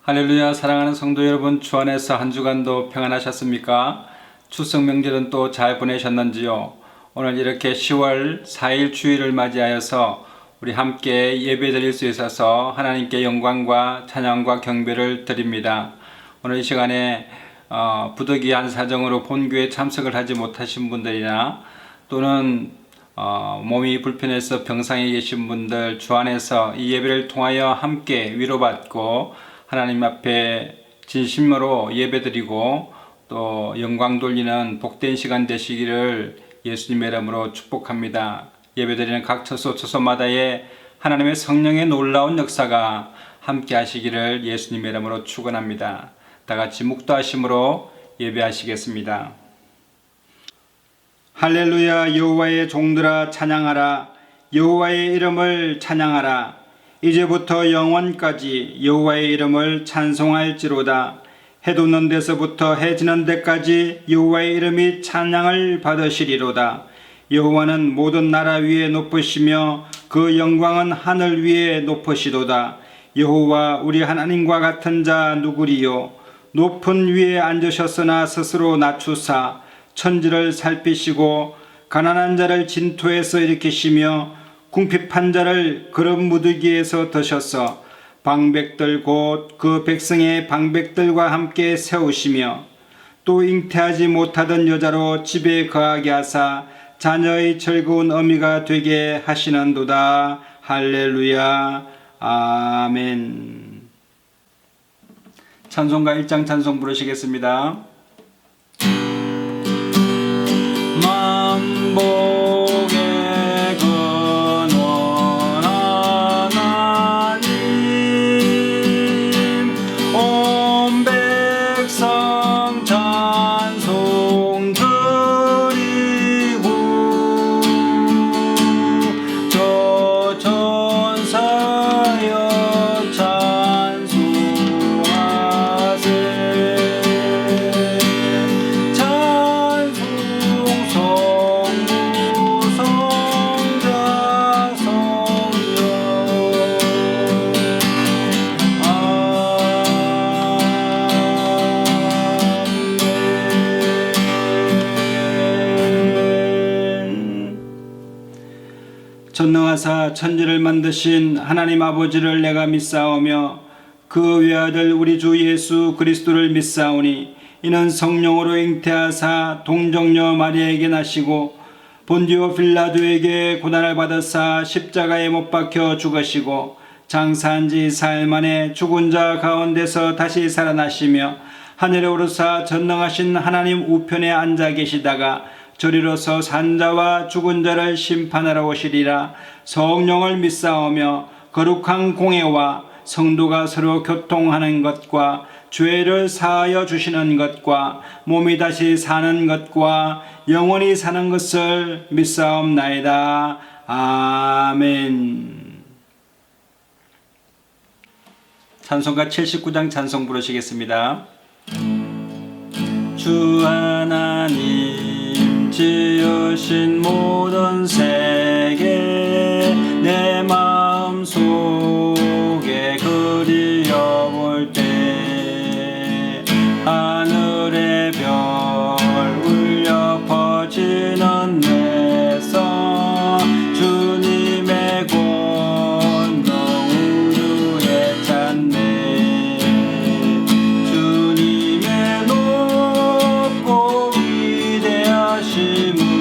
할렐루야. 사랑하는 성도 여러분, 주 안에서 한 주간도 평안하셨습니까? 추석 명절은 또 잘 보내셨는지요? 오늘 이렇게 10월 4일 주일을 맞이하여서 우리 함께 예배 드릴 수 있어서 하나님께 영광과 찬양과 경배를 드립니다. 오늘 이 시간에 부득이한 사정으로 본교에 참석을 하지 못하신 분들이나 또는 몸이 불편해서 병상에 계신 분들, 주 안에서 이 예배를 통하여 함께 위로받고 하나님 앞에 진심으로 예배드리고 또 영광 돌리는 복된 시간 되시기를 예수님의 이름으로 축복합니다. 예배드리는 각 처소마다에 하나님의 성령의 놀라운 역사가 함께 하시기를 예수님의 이름으로 축원합니다. 다 같이 묵도하심으로 예배하시겠습니다. 할렐루야. 여호와의 종들아 찬양하라. 여호와의 이름을 찬양하라. 이제부터 영원까지 여호와의 이름을 찬송할지로다. 해 돋는 데서부터 해 지는 데까지 여호와의 이름이 찬양을 받으시리로다. 여호와는 모든 나라 위에 높으시며 그 영광은 하늘 위에 높으시도다. 여호와 우리 하나님과 같은 자 누구리요? 높은 위에 앉으셨으나 스스로 낮추사 천지를 살피시고 가난한 자를 진토에서 일으키시며 궁핍한 자를 그릇 무더기에서 드셔서 방백들 곧 그 백성의 방백들과 함께 세우시며 또 잉태하지 못하던 여자로 집에 거하게 하사 자녀의 즐거운 어미가 되게 하시는도다. 할렐루야. 아멘. 찬송가 1장 찬송 부르시겠습니다. 만복의 전능하사 천지를 만드신 하나님 아버지를 내가 믿사오며 그 외아들 우리 주 예수 그리스도를 믿사오니 이는 성령으로 잉태하사 동정녀 마리아에게 나시고 본디오 빌라도에게 고난을 받으사 십자가에 못 박혀 죽으시고 장사한 지 사흘 만에 죽은 자 가운데서 다시 살아나시며 하늘에 오르사 전능하신 하나님 우편에 앉아 계시다가 저리로서 산자와 죽은 자를 심판하러 오시리라. 성령을 믿사오며 거룩한 공회와 성도가 서로 교통하는 것과 죄를 사하여 주시는 것과 몸이 다시 사는 것과 영원히 사는 것을 믿사옵나이다. 아멘. 찬송가 79장 찬송 부르시겠습니다. 주 하나님 지으신 모든 세계 내 마음속에 그리워볼 때 하늘의 별 울려 퍼지는 내성 주님의 권능 우주에 찬네 주님의 높고 위대하심을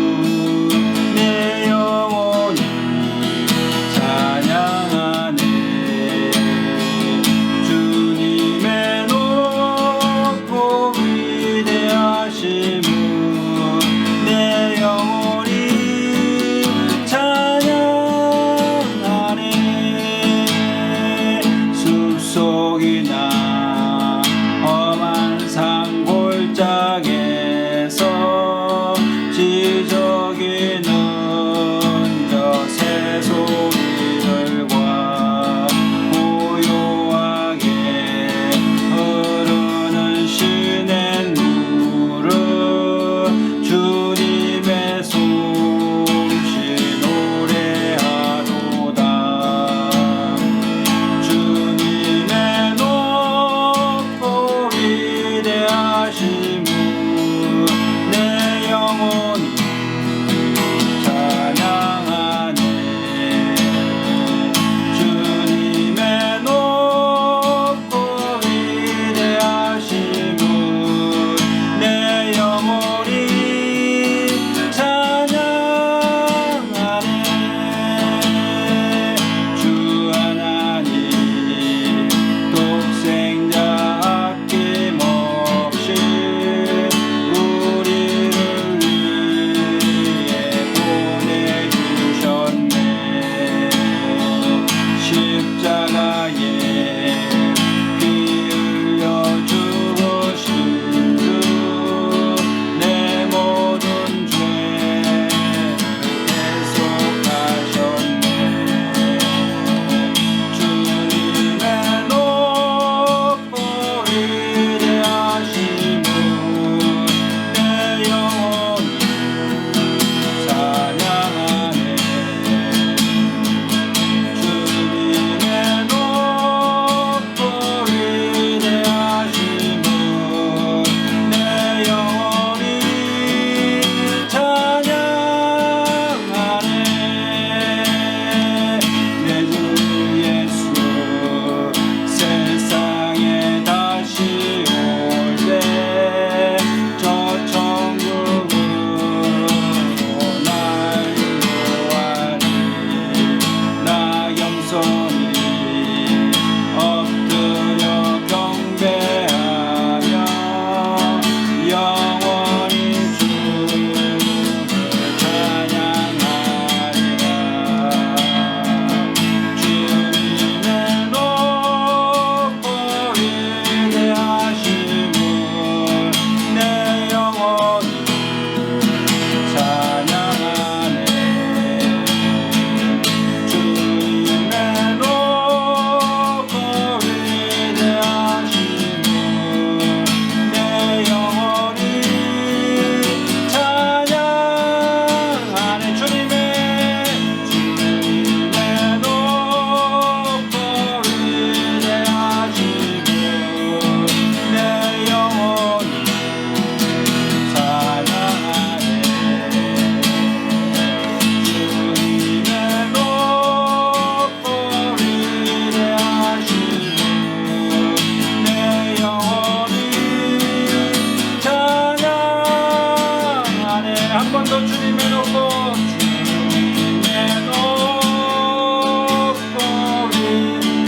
한 번 더 주님의 높고 주님의 높고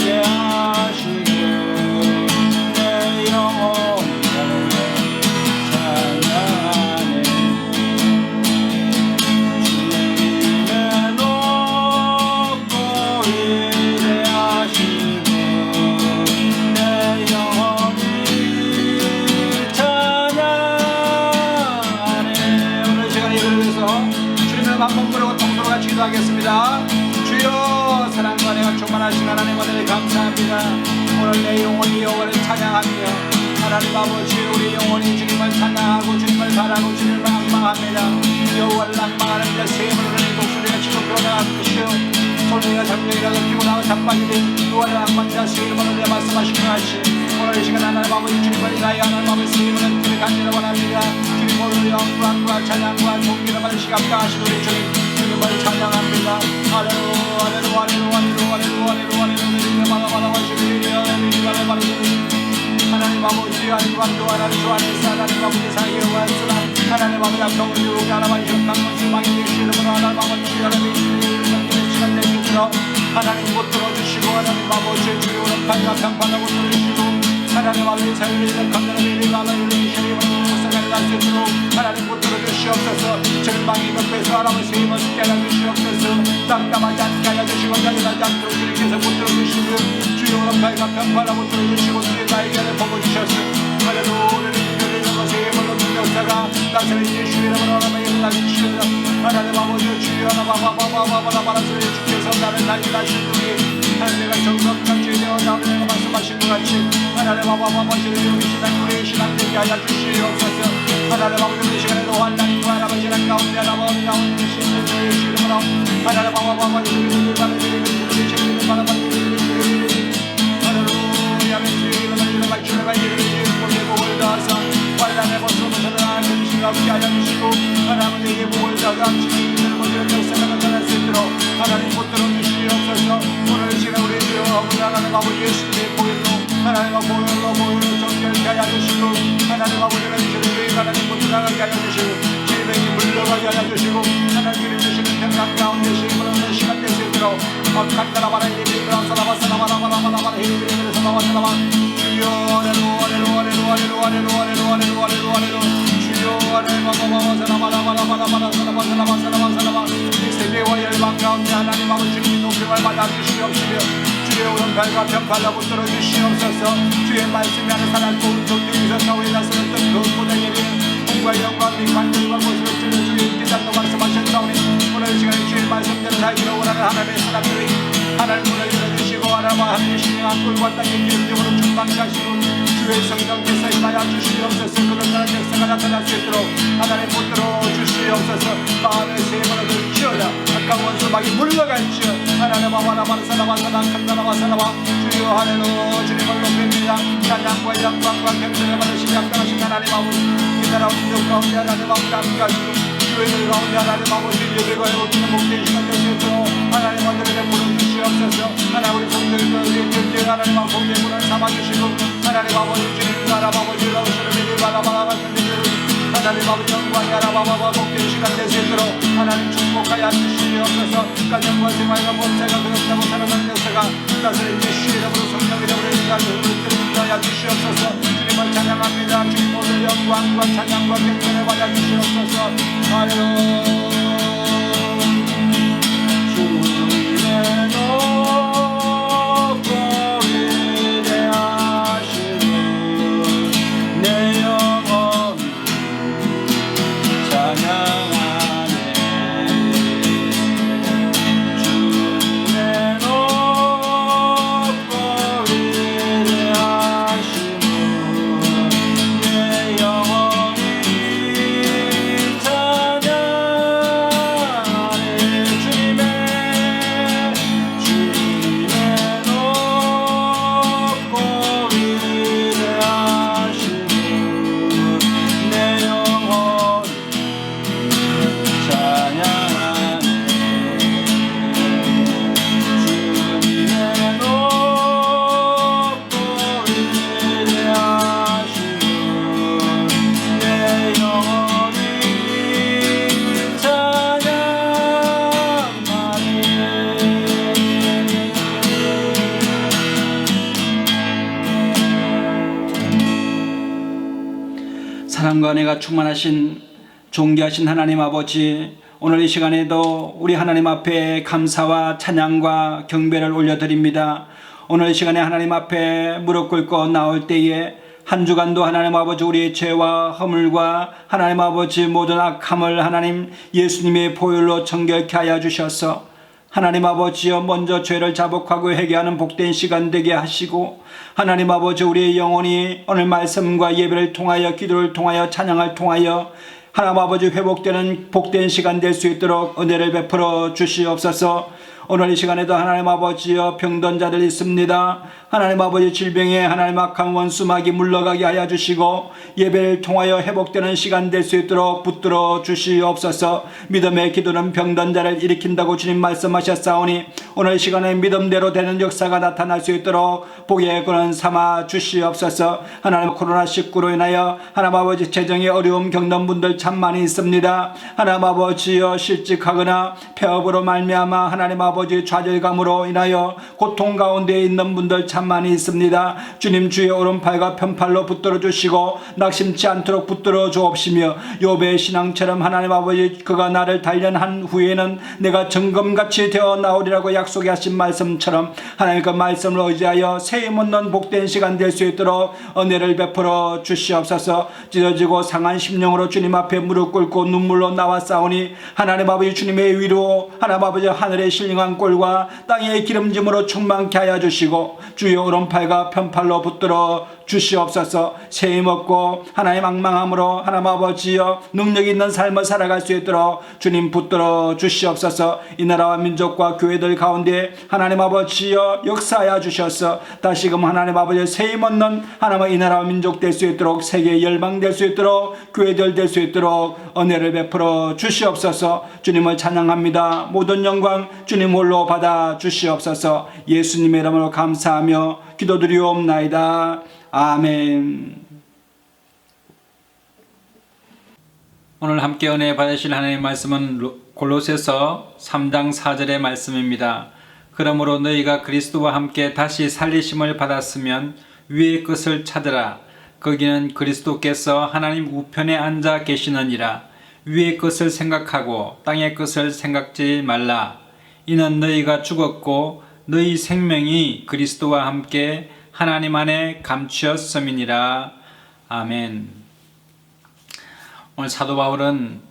위대하시고 내 영혼을 찬양하네. 주님의 높고 위대하시고 내 영혼이 찬양하네. 오늘 시간에 이걸 위해서 주님을 한번 부르고 통으로 같이 기도하겠습니다. 주여, 사랑과 은혜가 충만하신 하나님 아버지 감사합니다. 오늘 내 영혼이 여호와를 찬양하며 하나님 아버지 우리 영혼이 주님을 찬양하고 주님을 바라고 주님을 앙망합니다. 여호와를 앙망하는 자 세임을 우리 목소리가 지금 변화할 것이요 손해가 잠정이라도 피곤하고 자빠지는 여호와를 앙망하는 자 세임을 우리 말씀하신 것 같이 오늘 이 시간 하나님 아버지 주님을 위하여 하나님 아버지 세임을 주님 간절히 원합니다. 주님 오늘 영광과 찬양과 존귀를 받으시기 합당하신 우리 주님 주님을 찬양합니다. 할렐루야 할렐루야 할렐루야 할렐루야 하나님 아버지 안광도 하나님 주 안에서 하나님 아버지 살기로 왔으나 하나님 아버지 앞통을 주고 하나님 적당한 수망이 되시려면 하나님 아버지 하나님 시간 내주시러 하나님 못 들어주시고 하나님 아버지 주의 오른팔과 평판하고 들어주시고 하나님 아버지 살기를 감사를 드리고 하나님 주님을 무사가를 할 수 있도록 하나님 못 들어주시옵소서. 절망이 겉에서 하나님의 세임을 깨닫게 하여 주시옵소서. 깜깜하지 않게 하여 주시고 자유하지 않도록 주님께서 못 들어주시고 주의 오른팔과 평판하고 들어주시고 주의 날개를 뽑아주셔서 할렐루야 세임을 얻는 역사가 나사렛 예수의 이름으로 하나님의 일을 주시옵소서. 하나님 아버지 주여 하나바바바바바바바바라 주께서 나를 날개하신 분이 하나님과 정성같이 되어 나오는 내가 말씀하신 것 같이 하나님 아버지 우리 신앙 우리 신앙 되게 하여 주시옵소서. 하나님 아버지 우리 시간에도 환난과 하나님의 가운데 하나님 가운데 신의 주의 이름으로 하나님 아버지 우리를 바라는 주의 이름을 바라는 할렐루야 주의 이름을 주님의 이름을 우리의 복을 다하사 환난의 벗어서 하나님 신을 얻게 하여 주시고 하나님의 복을 다하사 주의 이름을 모든 역사가 나타날 수 있도록 하나님 못 들어주시옵소서. 오늘 시간 우리 주여 하나님 아버지 예수님의 복으로 하나님과 복으로 정결케 하여 주시고 하나님 아버지는 주님의 하나님 못 들어가게 하여 주시고 질병이 물러가게 하여 주시고 하나님 주님 주시는 평강 가운데 시임을 얻는 시간 될 수 있도록 간다라바라 이리비라 사라바사라바라바라바라 이리비라 사라바사라바 주여 할렐루야 주여 할렐루야 세계와 열방 가운데 하나님 아버지 주님의 높임을 받아주시옵시며 주의 오른팔과 편팔로 붙들어 주시옵소서. 주의 말씀이 하는 사람 좋은 일이셨다 우리 나서는 그것보다 예비는 공과 영과 민관들과 모습을 주는 주의 인기장도 말씀하셨사오니 오늘 시간에 주의 말씀대로 살기를 원하는 하나님의 사람들이 하나님 문을 열어주시고 하나님과 함께 신령한 꿀과 땅의 기름으로 충만하시고 주의 성령께서 임하여 주시옵소서. 그런 나라의 역사가 나타날 수 있도록 하나님 붙들어 주시옵소서. 마음의 세임을 얻을지어다 아까운 원수막이 물러갈지어 하나님 아바라바라사라바사라 칸다라바사라바 주여 할렐루야 주님을 높입니다. 찬양과 영광과 경전을 받으시기 합당하신 하나님 아버지 이 나라 운명 가운데 하나님 아버지 함께 하시고 주의 가운데 하나님 아버지 예배가 해오시는 목된 시간 되시고 하나님 아버지를 부르주시옵소서. 하나님 우리 성도들과 우리의 견제 하나님 아버지 문을 삼아주시고 하나님 아버지 주님 나라 아버지 라오스를 바라바라바라바라 하나님 아버지 영광이 하나바바바 목된 시간 되시도록 하나님 축복하여 주시옵소서. 가정과 생활과 몸새가 그렇다고 살아가는 역사가 나서는 예수 이름으로 성령 이름으로 인간을 드리하여 주시옵소서. 주님을 찬양합니다. 주님 오늘 영광과 찬양과 경전을 받아 주시옵소서. 할렐루야 주님의 높고 위대하시고 내 영혼이 찬양하네. 주님의 높고 위대하시고 내 영혼이 찬양하네. 말씀과 은혜가 충만하신 존귀하신 하나님 아버지, 오늘 이 시간에도 우리 하나님 앞에 감사와 찬양과 경배를 올려드립니다. 오늘 이 시간에 하나님 앞에 무릎 꿇고 나올 때에 한 주간도 하나님 아버지 우리의 죄와 허물과 하나님 아버지 모든 악함을 하나님 예수님의 보혈로 정결케 하여 주셔서 하나님 아버지여 먼저 죄를 자복하고 회개하는 복된 시간 되게 하시고, 하나님 아버지 우리의 영혼이 오늘 말씀과 예배를 통하여 기도를 통하여 찬양을 통하여 하나님 아버지 회복되는 복된 시간 될 수 있도록 은혜를 베풀어 주시옵소서. 오늘 이 시간에도 하나님 아버지여 병든 자들 있습니다. 하나님 아버지 질병에 하나님 악한 원수 마귀 물러가게 하여 주시고 예배를 통하여 회복되는 시간 될 수 있도록 붙들어 주시옵소서. 믿음의 기도는 병든 자를 일으킨다고 주님 말씀하셨사오니 오늘 이 시간에 믿음대로 되는 역사가 나타날 수 있도록 복의 근원 삼아 주시옵소서. 하나님 코로나19로 인하여 하나님 아버지 재정의 어려움 겪는 분들 참 많이 있습니다. 하나님 아버지여 실직하거나 폐업으로 말미암아 하나님 아버지 좌절감으로 인하여 고통 가운데 있는 분들 참 많이 있습니다. 주님 주의 오른팔과 편팔로 붙들어 주시고 낙심치 않도록 붙들어 주옵시며, 욥의 신앙처럼 하나님 아버지 그가 나를 단련한 후에는 내가 정금같이 되어 나오리라고 약속하신 말씀처럼 하나님 그 말씀을 의지하여 세임 얻는 복된 시간 될 수 있도록 은혜를 베풀어 주시옵소서. 찢어지고 상한 심령으로 주님 앞에 무릎 꿇고 눈물로 나왔사오니 하나님 아버지 주님의 위로 하나님 아버지 하늘의 신령한 꼴과 땅의 기름짐으로 충만케 하여 주시고 주의 오른팔과 편팔로 붙들어 주시옵소서. 세임 얻고 하나님 망망함으로 하나님 아버지여 능력 있는 삶을 살아갈 수 있도록 주님 붙들어 주시옵소서. 이 나라와 민족과 교회들 가운데 하나님 아버지여 역사하여 주셔서 다시금 하나님 아버지 세임 얻는 하나님의 이 나라와 민족 될 수 있도록 세계 열방 될 수 있도록 교회들 될 수 있도록 은혜를 베풀어 주시옵소서. 주님을 찬양합니다. 모든 영광 주님 홀로 받아 주시옵소서. 예수님의 이름으로 감사하며 기도드리옵나이다. 아멘. 오늘 함께 은혜 받으실 하나님의 말씀은 골로새서 3장 4절의 말씀입니다. 그러므로 너희가 그리스도와 함께 다시 살리심을 받았으면 위의 것을 찾으라. 거기는 그리스도께서 하나님 우편에 앉아 계시느니라. 위의 것을 생각하고 땅의 것을 생각지 말라. 이는 너희가 죽었고 너희 생명이 그리스도와 함께 하나님 안에 감추었음이니라. 아멘. 오늘 사도 바울은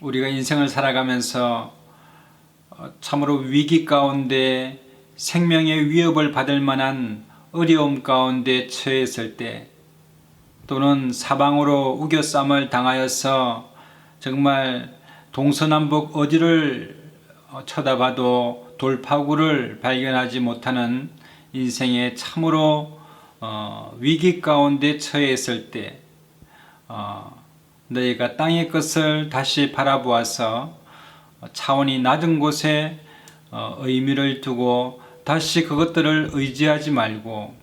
우리가 인생을 살아가면서 참으로 위기 가운데 생명의 위협을 받을 만한 어려움 가운데 처했을 때, 또는 사방으로 우겨쌈을 당하여서 정말 동서남북 어디를 쳐다봐도 돌파구를 발견하지 못하는 인생의 참으로 위기 가운데 처했을 때, 너희가 땅의 것을 다시 바라보아서 차원이 낮은 곳에 의미를 두고 다시 그것들을 의지하지 말고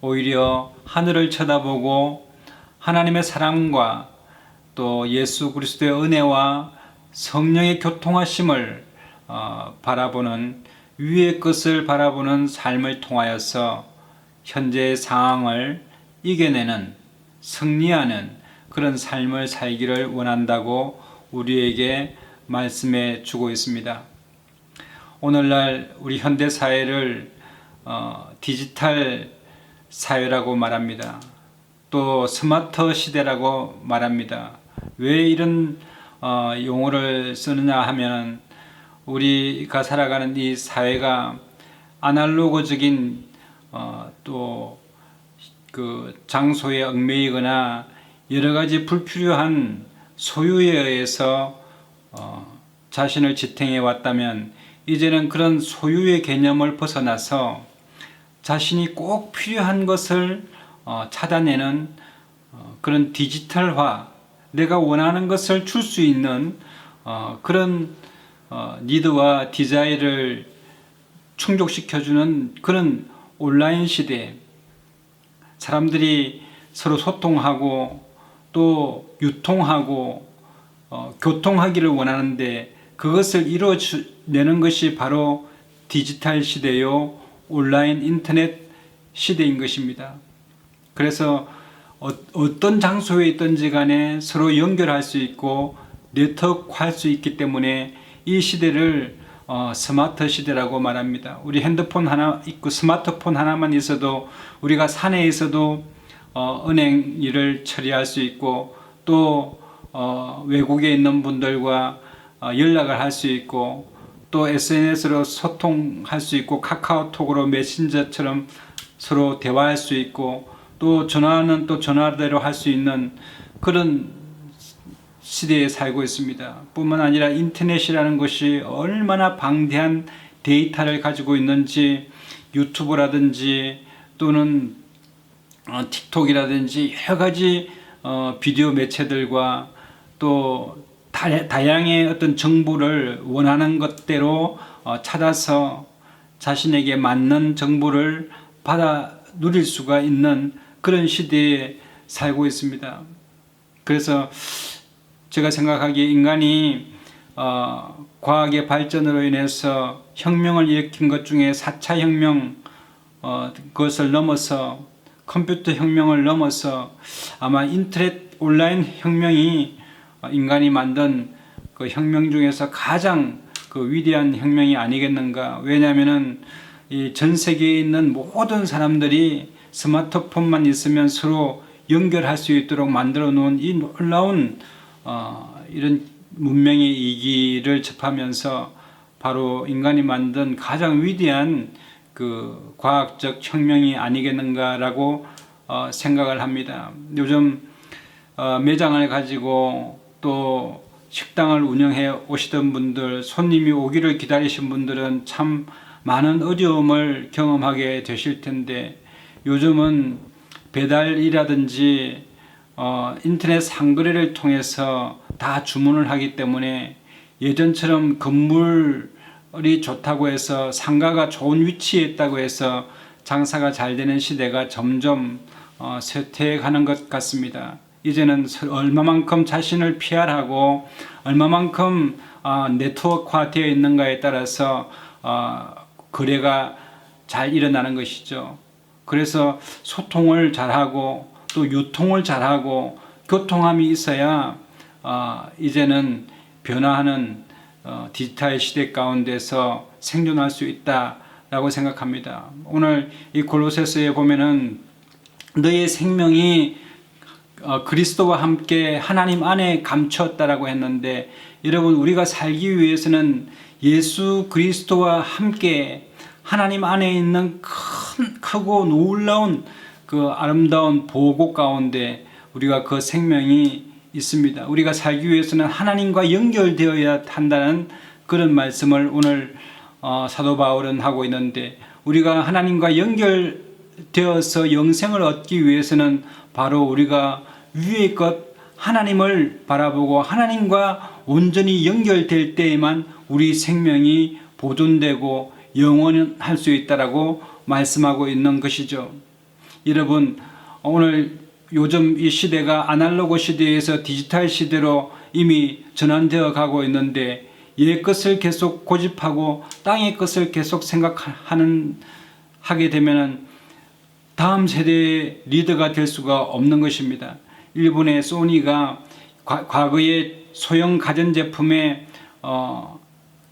오히려 하늘을 쳐다보고 하나님의 사랑과 또 예수 그리스도의 은혜와 성령의 교통하심을 바라보는, 위의 것을 바라보는 삶을 통하여서 현재의 상황을 이겨내는, 승리하는 그런 삶을 살기를 원한다고 우리에게 말씀해 주고 있습니다. 오늘날 우리 현대 사회를 디지털 사회라고 말합니다. 또 스마트 시대라고 말합니다. 왜 이런 용어를 쓰느냐 하면, 우리가 살아가는 이 사회가 아날로그적인 또 그 장소에 얽매이거나 여러 가지 불필요한 소유에 의해서 자신을 지탱해 왔다면, 이제는 그런 소유의 개념을 벗어나서 자신이 꼭 필요한 것을 찾아내는 그런 디지털화, 내가 원하는 것을 줄 수 있는 그런 니드와 디자인을 충족시켜주는 그런 온라인 시대, 사람들이 서로 소통하고 또 유통하고 교통하기를 원하는데 그것을 이루어내는 것이 바로 디지털 시대요 온라인 인터넷 시대인 것입니다. 그래서 어떤 장소에 있든지 간에 서로 연결할 수 있고 네트워크할 수 있기 때문에 이 시대를 스마트 시대라고 말합니다. 우리 핸드폰 하나 있고 스마트폰 하나만 있어도 우리가 산에 있어도 은행 일을 처리할 수 있고 또 외국에 있는 분들과 연락을 할 수 있고 또 SNS로 소통할 수 있고 카카오톡으로 메신저처럼 서로 대화할 수 있고 또 전화는 또 전화대로 할 수 있는 그런 시대에 살고 있습니다. 뿐만 아니라 인터넷이라는 것이 얼마나 방대한 데이터를 가지고 있는지 유튜브라든지 또는 틱톡이라든지 여러 가지 비디오 매체들과 또 다양의 어떤 정보를 원하는 것대로 찾아서 자신에게 맞는 정보를 받아 누릴 수가 있는 그런 시대에 살고 있습니다. 그래서 제가 생각하기에 인간이 과학의 발전으로 인해서 혁명을 일으킨 것 중에 4차 혁명 그것을 넘어서 컴퓨터 혁명을 넘어서 아마 인터넷 온라인 혁명이 인간이 만든 그 혁명 중에서 가장 그 위대한 혁명이 아니겠는가. 왜냐하면은 이 전 세계에 있는 모든 사람들이 스마트폰만 있으면 서로 연결할 수 있도록 만들어 놓은 이 놀라운 이런 문명의 이기를 접하면서 바로 인간이 만든 가장 위대한 그 과학적 혁명이 아니겠는가라고 생각을 합니다. 요즘 매장을 가지고 또 식당을 운영해 오시던 분들, 손님이 오기를 기다리신 분들은 참 많은 어려움을 경험하게 되실 텐데 요즘은 배달이라든지 인터넷 상거래를 통해서 다 주문을 하기 때문에 예전처럼 건물이 좋다고 해서 상가가 좋은 위치에 있다고 해서 장사가 잘 되는 시대가 점점 쇠퇴해가는 것 같습니다. 이제는 얼마만큼 자신을 PR하고 얼마만큼 네트워크화 되어 있는가에 따라서 거래가 잘 일어나는 것이죠. 그래서 소통을 잘하고 또 유통을 잘하고 교통함이 있어야 이제는 변화하는 디지털 시대 가운데서 생존할 수 있다라고 생각합니다. 오늘 이 골로새서에 보면은 너의 생명이 그리스도와 함께 하나님 안에 감추었다라고 했는데 여러분 우리가 살기 위해서는 예수 그리스도와 함께 하나님 안에 있는 크고 놀라운 그 아름다운 보고 가운데 우리가 그 생명이 있습니다. 우리가 살기 위해서는 하나님과 연결되어야 한다는 그런 말씀을 오늘 사도 바울은 하고 있는데 우리가 하나님과 연결되어서 영생을 얻기 위해서는 바로 우리가 위의 것 하나님을 바라보고 하나님과 온전히 연결될 때에만 우리 생명이 보존되고 영원할 수 있다라고 말씀하고 있는 것이죠. 여러분 오늘 요즘 이 시대가 아날로그 시대에서 디지털 시대로 이미 전환되어 가고 있는데 옛 것을 계속 고집하고 땅의 것을 계속 하게 되면은 다음 세대의 리더가 될 수가 없는 것입니다. 일본의 소니가 과거의 소형 가전제품에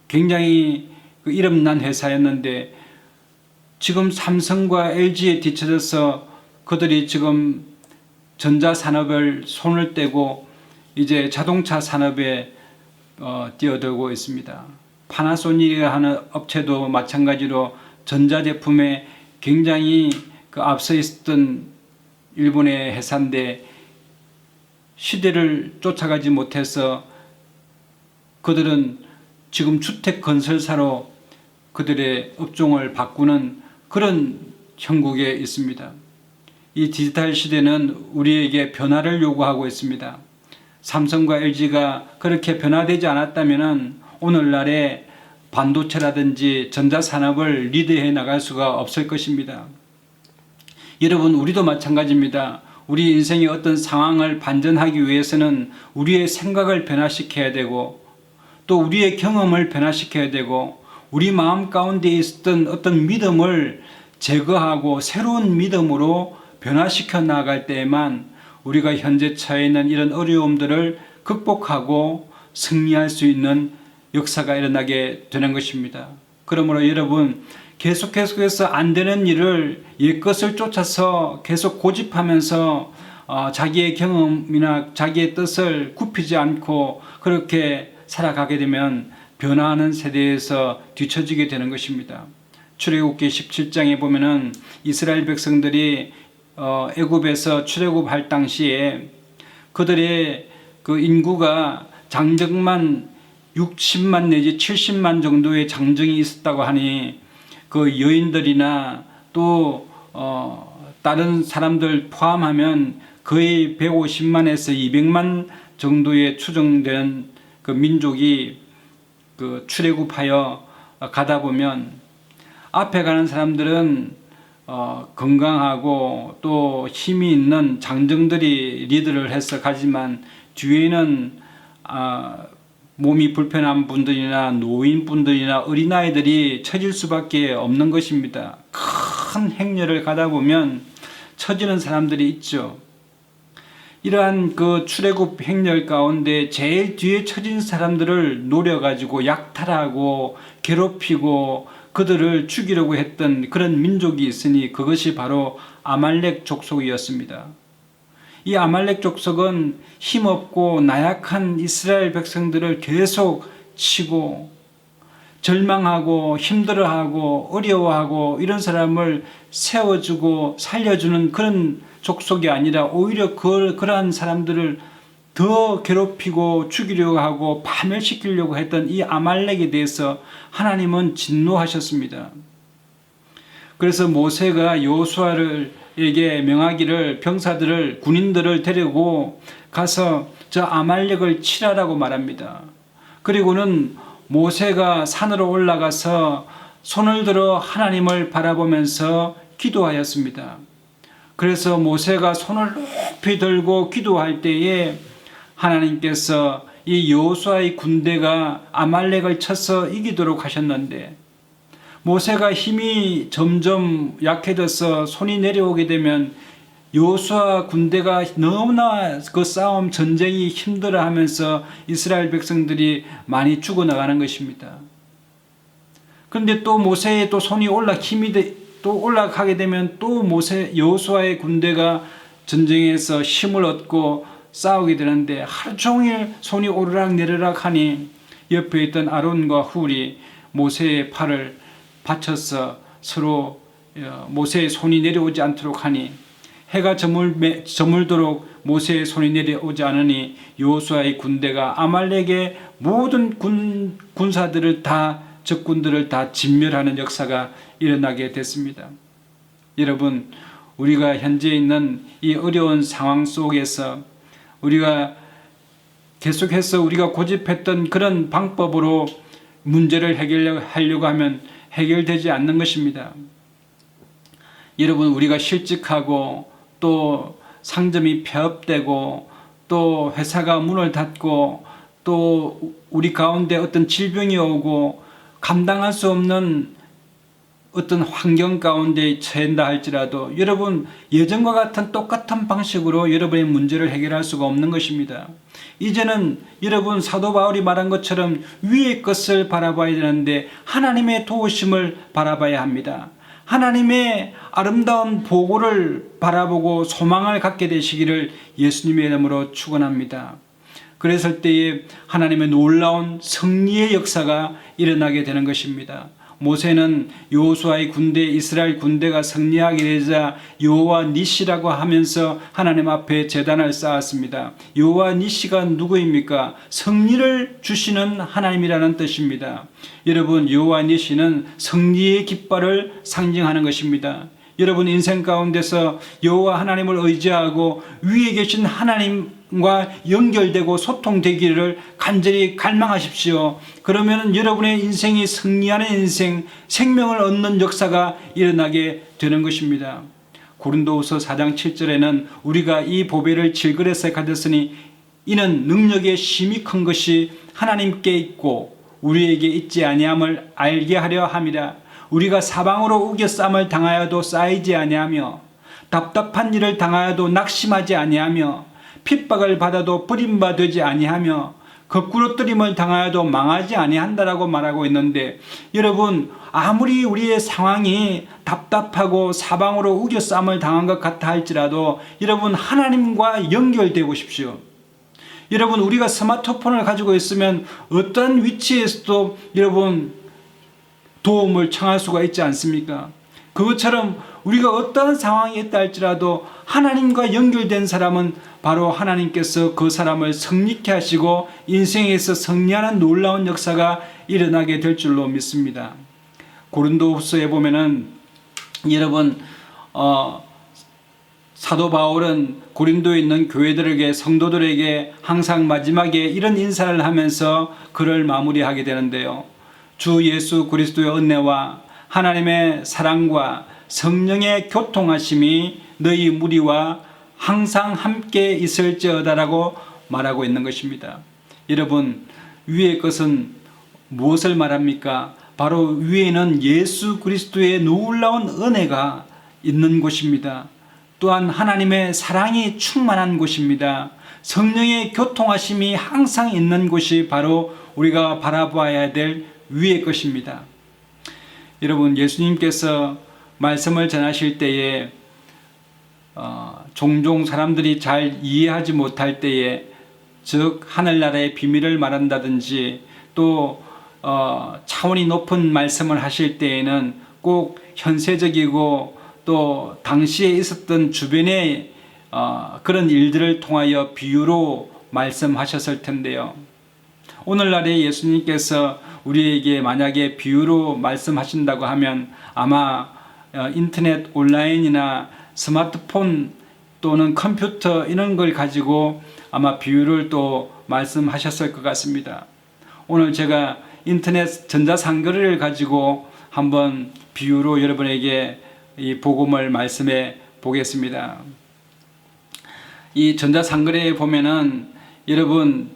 굉장히 이름난 회사였는데 지금 삼성과 LG에 뒤처져서 그들이 지금 전자산업을 손을 떼고 이제 자동차 산업에 뛰어들고 있습니다. 파나소닉이라 하는 업체도 마찬가지로 전자제품에 굉장히 앞서 있었던 일본의 회사인데 시대를 쫓아가지 못해서 그들은 지금 주택 건설사로 그들의 업종을 바꾸는 그런 형국에 있습니다. 이 디지털 시대는 우리에게 변화를 요구하고 있습니다. 삼성과 LG가 그렇게 변화되지 않았다면 오늘날의 반도체라든지 전자산업을 리드해 나갈 수가 없을 것입니다. 여러분 우리도 마찬가지입니다. 우리 인생의 어떤 상황을 반전하기 위해서는 우리의 생각을 변화시켜야 되고 또 우리의 경험을 변화시켜야 되고 우리 마음 가운데 있었던 어떤 믿음을 제거하고 새로운 믿음으로 변화시켜 나갈 때에만 우리가 현재 처해 있는 이런 어려움들을 극복하고 승리할 수 있는 역사가 일어나게 되는 것입니다. 그러므로 여러분, 계속해서 안 되는 일을 옛것을 쫓아서 계속 고집하면서 자기의 경험이나 자기의 뜻을 굽히지 않고 그렇게 살아가게 되면 변화하는 세대에서 뒤처지게 되는 것입니다. 출애굽기 17장에 보면은 이스라엘 백성들이 애굽에서 출애굽할 당시에 그들의 그 인구가 장정만 60만 내지 70만 정도의 장정이 있었다고 하니 그 여인들이나 또 다른 사람들 포함하면 거의 150만에서 200만 정도의 추정되는 그 민족이 그 출애굽하여 가다 보면 앞에 가는 사람들은 건강하고 또 힘이 있는 장정들이 리드를 해서 가지만 뒤에는 몸이 불편한 분들이나 노인분들이나 어린아이들이 처질 수밖에 없는 것입니다. 큰 행렬을 가다 보면 처지는 사람들이 있죠. 이러한 그 출애굽 행렬 가운데 제일 뒤에 처진 사람들을 노려가지고 약탈하고 괴롭히고 그들을 죽이려고 했던 그런 민족이 있으니 그것이 바로 아말렉 족속이었습니다. 이 아말렉 족속은 힘없고 나약한 이스라엘 백성들을 계속 치고 절망하고 힘들어하고 어려워하고 이런 사람을 세워주고 살려주는 그런 족속이 아니라 오히려 그러한 사람들을 더 괴롭히고 죽이려고 하고 파멸시키려고 했던 이 아말렉에 대해서 하나님은 진노하셨습니다. 그래서 모세가 여호수아에게 명하기를 병사들을 군인들을 데리고 가서 저 아말렉을 치라라고 말합니다. 그리고는 모세가 산으로 올라가서 손을 들어 하나님을 바라보면서 기도하였습니다. 그래서 모세가 손을 높이 들고 기도할 때에 하나님께서 이 여호수아의 군대가 아말렉을 쳐서 이기도록 하셨는데 모세가 힘이 점점 약해져서 손이 내려오게 되면 여호수아 군대가 너무나 그 싸움 전쟁이 힘들어하면서 이스라엘 백성들이 많이 죽어나가는 것입니다. 그런데 또 모세의 또 손이 또 올라가게 되면 또 여호수아의 군대가 전쟁에서 힘을 얻고 싸우게 되는데 하루 종일 손이 오르락 내리락 하니 옆에 있던 아론과 훌이 모세의 팔을 받쳐서 서로 모세의 손이 내려오지 않도록 하니 해가 저물도록 모세의 손이 내려오지 않으니 여호수아의 군대가 아말렉의 모든 군사들을 다 적군들을 다 진멸하는 역사가 일어나게 됐습니다. 여러분, 우리가 현재 있는 이 어려운 상황 속에서 우리가 계속해서 우리가 고집했던 그런 방법으로 문제를 해결하려고 하면 해결되지 않는 것입니다. 여러분, 우리가 실직하고 또 상점이 폐업되고 또 회사가 문을 닫고 또 우리 가운데 어떤 질병이 오고 감당할 수 없는 어떤 환경 가운데 처한다 할지라도 여러분 예전과 같은 똑같은 방식으로 여러분의 문제를 해결할 수가 없는 것입니다. 이제는 여러분 사도 바울이 말한 것처럼 위의 것을 바라봐야 되는데 하나님의 도우심을 바라봐야 합니다. 하나님의 아름다운 보고를 바라보고 소망을 갖게 되시기를 예수님의 이름으로 축원합니다. 그랬을 때에 하나님의 놀라운 승리의 역사가 일어나게 되는 것입니다. 모세는 여호수아의 군대, 이스라엘 군대가 승리하게 되자 여호와 니시라고 하면서 하나님 앞에 제단을 쌓았습니다. 여호와 니시가 누구입니까? 승리를 주시는 하나님이라는 뜻입니다. 여러분, 여호와 니시는 승리의 깃발을 상징하는 것입니다. 여러분 인생 가운데서 여호와 하나님을 의지하고 위에 계신 하나님과 연결되고 소통되기를 간절히 갈망하십시오. 그러면 여러분의 인생이 승리하는 인생, 생명을 얻는 역사가 일어나게 되는 것입니다. 고린도후서 4장 7절에는 우리가 이 보배를 질그릇에 가졌으니 이는 능력의 심히 큰 것이 하나님께 있고 우리에게 있지 아니함을 알게 하려 함이라. 우리가 사방으로 우겨쌈을 당하여도 쌓이지 아니하며 답답한 일을 당하여도 낙심하지 아니하며 핍박을 받아도 버림받지 아니하며 거꾸로뜨림을 당하여도 망하지 아니한다라고 말하고 있는데, 여러분 아무리 우리의 상황이 답답하고 사방으로 우겨쌈을 당한 것 같아 할지라도 여러분 하나님과 연결되어 보십시오. 여러분 우리가 스마트폰을 가지고 있으면 어떤 위치에서도 여러분 도움을 청할 수가 있지 않습니까? 그것처럼 우리가 어떠한 상황이 있다 할지라도 하나님과 연결된 사람은 바로 하나님께서 그 사람을 승리케 하시고 인생에서 승리하는 놀라운 역사가 일어나게 될 줄로 믿습니다. 고린도후서에 보면은 여러분 사도 바울은 고린도에 있는 교회들에게, 성도들에게 항상 마지막에 이런 인사를 하면서 글을 마무리하게 되는데요. 주 예수 그리스도의 은혜와 하나님의 사랑과 성령의 교통하심이 너희 무리와 항상 함께 있을지어다라고 말하고 있는 것입니다. 여러분 위의 것은 무엇을 말합니까? 바로 위에는 예수 그리스도의 놀라운 은혜가 있는 곳입니다. 또한 하나님의 사랑이 충만한 곳입니다. 성령의 교통하심이 항상 있는 곳이 바로 우리가 바라봐야 될 위의 것입니다. 여러분 예수님께서 말씀을 전하실 때에 종종 사람들이 잘 이해하지 못할 때에, 즉 하늘나라의 비밀을 말한다든지 또 차원이 높은 말씀을 하실 때에는 꼭 현세적이고 또 당시에 있었던 주변의 그런 일들을 통하여 비유로 말씀하셨을 텐데요. 오늘날에 예수님께서 우리에게 만약에 비유로 말씀하신다고 하면 아마 인터넷 온라인이나 스마트폰 또는 컴퓨터 이런 걸 가지고 아마 비유를 또 말씀하셨을 것 같습니다. 오늘 제가 인터넷 전자상거래를 가지고 한번 비유로 여러분에게 이 복음을 말씀해 보겠습니다. 이 전자상거래에 보면은 여러분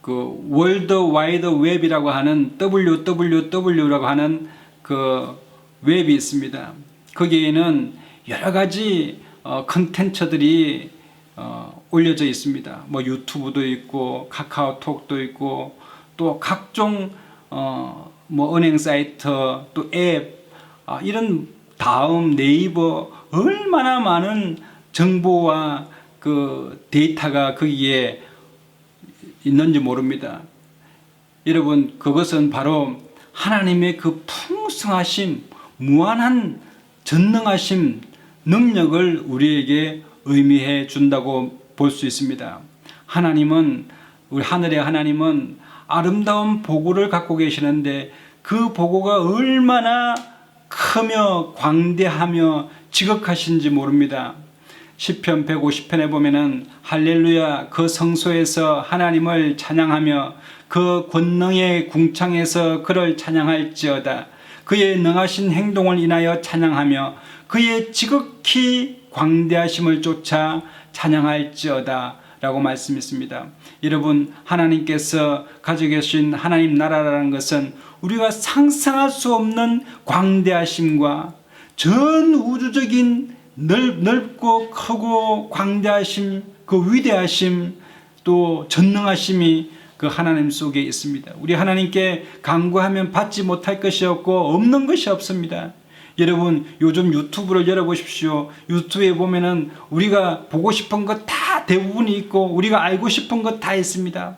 월드 와이드 웹이라고 하는 WWW라고 하는 그 웹이 있습니다. 거기에는 여러 가지 컨텐츠들이 올려져 있습니다. 뭐 유튜브도 있고 카카오톡도 있고 또 각종 뭐 은행 사이트 또 앱 이런 다음 네이버 얼마나 많은 정보와 그 데이터가 거기에 있는지 모릅니다. 여러분 그것은 바로 하나님의 그 풍성하심, 무한한 전능하심, 능력을 우리에게 의미해 준다고 볼 수 있습니다. 하나님은, 우리 하늘의 하나님은 아름다운 보고를 갖고 계시는데 그 보고가 얼마나 크며 광대하며 지극하신지 모릅니다. 시편 150편에 보면은 할렐루야, 그 성소에서 하나님을 찬양하며 그 권능의 궁창에서 그를 찬양할지어다. 그의 능하신 행동을 인하여 찬양하며 그의 지극히 광대하심을 쫓아 찬양할지어다 라고 말씀했습니다. 여러분 하나님께서 가지고 계신 하나님 나라라는 것은 우리가 상상할 수 없는 광대하심과 전 우주적인 넓고 크고 광대하심, 그 위대하심 또 전능하심이 그 하나님 속에 있습니다. 우리 하나님께 간구하면 받지 못할 것이 없고 없는 것이 없습니다. 여러분 요즘 유튜브를 열어보십시오. 유튜브에 보면은 우리가 보고 싶은 것 다 대부분이 있고 우리가 알고 싶은 것 다 있습니다.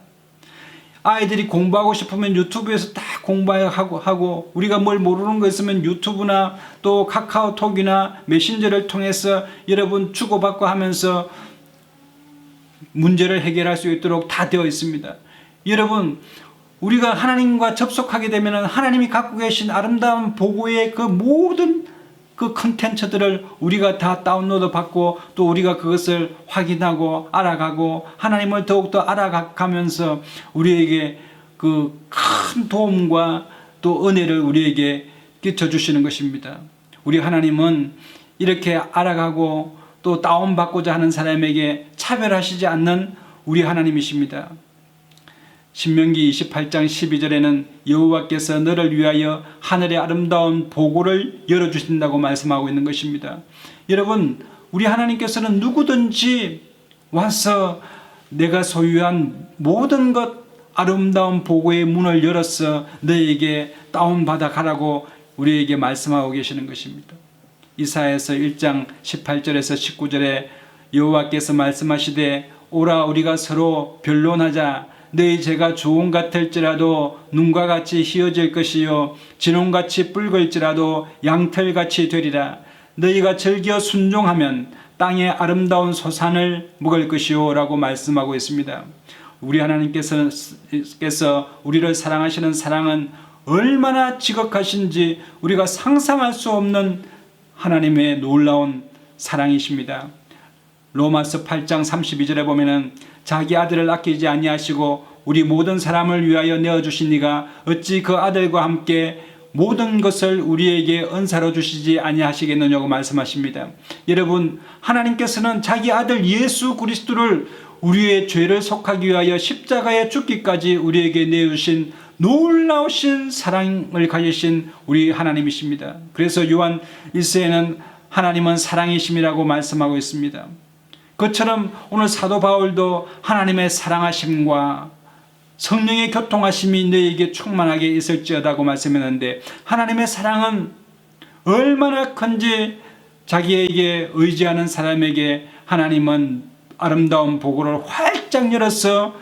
아이들이 공부하고 싶으면 유튜브에서 다 공부하고 우리가 뭘 모르는 거 있으면 유튜브나 또 카카오톡이나 메신저를 통해서 여러분 주고받고 하면서 문제를 해결할 수 있도록 다 되어 있습니다. 여러분 우리가 하나님과 접속하게 되면 하나님이 갖고 계신 아름다운 보고의 그 모든 그 컨텐츠들을 우리가 다 다운로드 받고 또 우리가 그것을 확인하고 알아가고 하나님을 더욱더 알아가면서 우리에게 그 큰 도움과 또 은혜를 우리에게 끼쳐주시는 것입니다. 우리 하나님은 이렇게 알아가고 또 다운받고자 하는 사람에게 차별하시지 않는 우리 하나님이십니다. 신명기 28장 12절에는 여호와께서 너를 위하여 하늘의 아름다운 보고를 열어주신다고 말씀하고 있는 것입니다. 여러분, 우리 하나님께서는 누구든지 와서 내가 소유한 모든 것 아름다운 보고의 문을 열어서 너에게 다운받아 가라고 우리에게 말씀하고 계시는 것입니다. 이사야서 1장 18절에서 19절에 여호와께서 말씀하시되 오라 우리가 서로 변론하자. 너희 죄가 조금 같을지라도 눈과 같이 희어질 것이요 진홍같이 붉을지라도 양털같이 되리라. 너희가 즐겨 순종하면 땅의 아름다운 소산을 먹을 것이요 라고 말씀하고 있습니다. 우리 하나님께서 우리를 사랑하시는 사랑은 얼마나 지극하신지 우리가 상상할 수 없는 하나님의 놀라운 사랑이십니다. 로마서 8장 32절에 보면은 자기 아들을 아끼지 아니하시고 우리 모든 사람을 위하여 내어주신 이가 어찌 그 아들과 함께 모든 것을 우리에게 은사로 주시지 아니하시겠느냐고 말씀하십니다. 여러분, 하나님께서는 자기 아들 예수 그리스도를 우리의 죄를 속하기 위하여 십자가에 죽기까지 우리에게 내어주신 놀라우신 사랑을 가지신 우리 하나님이십니다. 그래서 요한 1서에는 하나님은 사랑이심이라고 말씀하고 있습니다. 그처럼 오늘 사도 바울도 하나님의 사랑하심과 성령의 교통하심이 너에게 충만하게 있을지어다고 말씀했는데, 하나님의 사랑은 얼마나 큰지 자기에게 의지하는 사람에게 하나님은 아름다운 보고를 활짝 열어서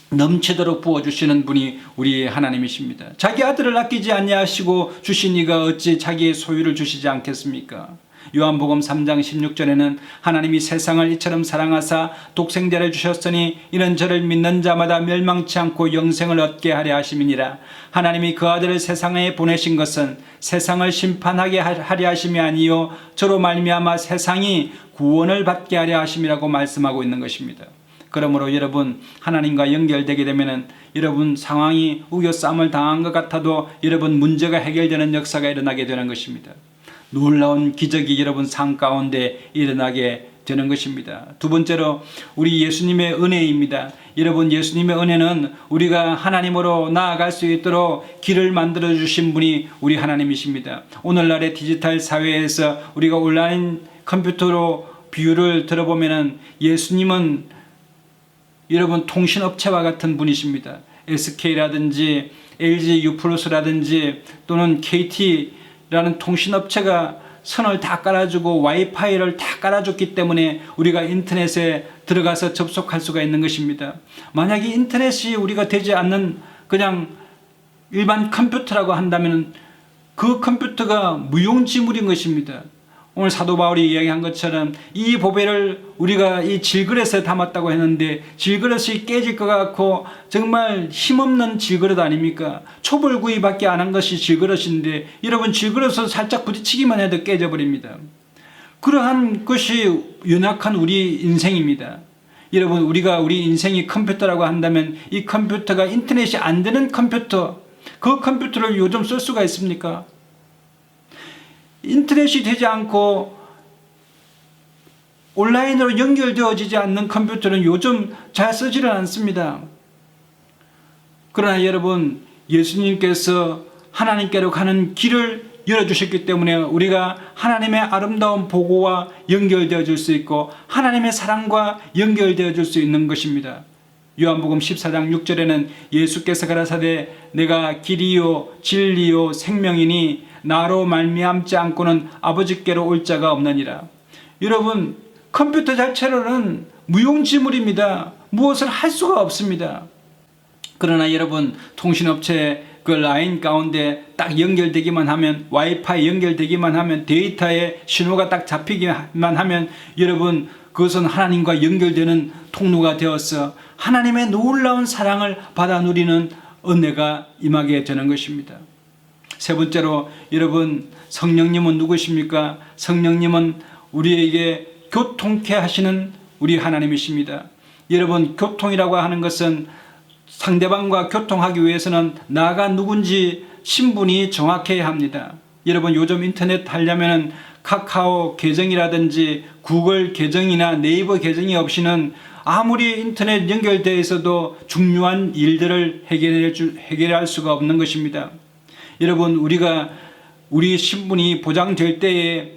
넘치도록 부어주시는 분이 우리 하나님이십니다. 자기 아들을 아끼지 아니하시고 주신 이가 어찌 자기의 소유를 주시지 않겠습니까? 요한복음 3장 16절에는 하나님이 세상을 이처럼 사랑하사 독생자를 주셨으니 이는 저를 믿는 자마다 멸망치 않고 영생을 얻게 하려 하심이니라. 하나님이 그 아들을 세상에 보내신 것은 세상을 심판하게 하려 하심이 아니요 저로 말미암아 세상이 구원을 받게 하려 하심이라고 말씀하고 있는 것입니다. 그러므로 여러분, 하나님과 연결되게 되면 여러분 상황이 우겨싸움을 당한 것 같아도 여러분 문제가 해결되는 역사가 일어나게 되는 것입니다. 놀라운 기적이 여러분 삶 가운데 일어나게 되는 것입니다. 두 번째로 우리 예수님의 은혜입니다. 여러분, 예수님의 은혜는 우리가 하나님으로 나아갈 수 있도록 길을 만들어 주신 분이 우리 하나님이십니다. 오늘날의 디지털 사회에서 우리가 온라인 컴퓨터로 비유를 들어보면 예수님은 여러분 통신업체와 같은 분이십니다. SK라든지 LG U+라든지 또는 KT라는 통신업체가 선을 다 깔아주고 와이파이를 다 깔아줬기 때문에 우리가 인터넷에 들어가서 접속할 수가 있는 것입니다. 만약에 인터넷이 우리가 되지 않는 그냥 일반 컴퓨터라고 한다면 그 컴퓨터가 무용지물인 것입니다. 오늘 사도 바울이 이야기한 것처럼 이 보배를 우리가 이 질그릇에 담았다고 했는데 질그릇이 깨질 것 같고 정말 힘없는 질그릇 아닙니까? 초벌구이밖에 안 한 것이 질그릇인데 여러분, 질그릇을 살짝 부딪히기만 해도 깨져버립니다. 그러한 것이 연약한 우리 인생입니다. 여러분, 우리가 우리 인생이 컴퓨터라고 한다면 이 컴퓨터가 인터넷이 안 되는 컴퓨터, 그 컴퓨터를 요즘 쓸 수가 있습니까? 인터넷이 되지 않고 온라인으로 연결되어지지 않는 컴퓨터는 요즘 잘 쓰지를 않습니다. 그러나 여러분, 예수님께서 하나님께로 가는 길을 열어주셨기 때문에 우리가 하나님의 아름다운 보고와 연결되어 줄 수 있고 하나님의 사랑과 연결되어 줄 수 있는 것입니다. 요한복음 14장 6절에는 예수께서 가라사대 내가 길이요 진리요 생명이니 나로 말미암지 않고는 아버지께로 올 자가 없느니라. 여러분, 컴퓨터 자체로는 무용지물입니다. 무엇을 할 수가 없습니다. 그러나 여러분, 통신업체 그 라인 가운데 딱 연결되기만 하면, 와이파이 연결되기만 하면, 데이터에 신호가 딱 잡히기만 하면 여러분, 그것은 하나님과 연결되는 통로가 되어서 하나님의 놀라운 사랑을 받아 누리는 은혜가 임하게 되는 것입니다. 세 번째로 여러분, 성령님은 누구십니까? 성령님은 우리에게 교통케 하시는 우리 하나님이십니다. 여러분, 교통이라고 하는 것은 상대방과 교통하기 위해서는 나가 누군지 신분이 정확해야 합니다. 여러분, 요즘 인터넷 하려면 카카오 계정이라든지 구글 계정이나 네이버 계정이 없이는 아무리 인터넷 연결되어 있어도 중요한 일들을 해결할 수가 없는 것입니다. 여러분, 우리 신분이 보장될 때에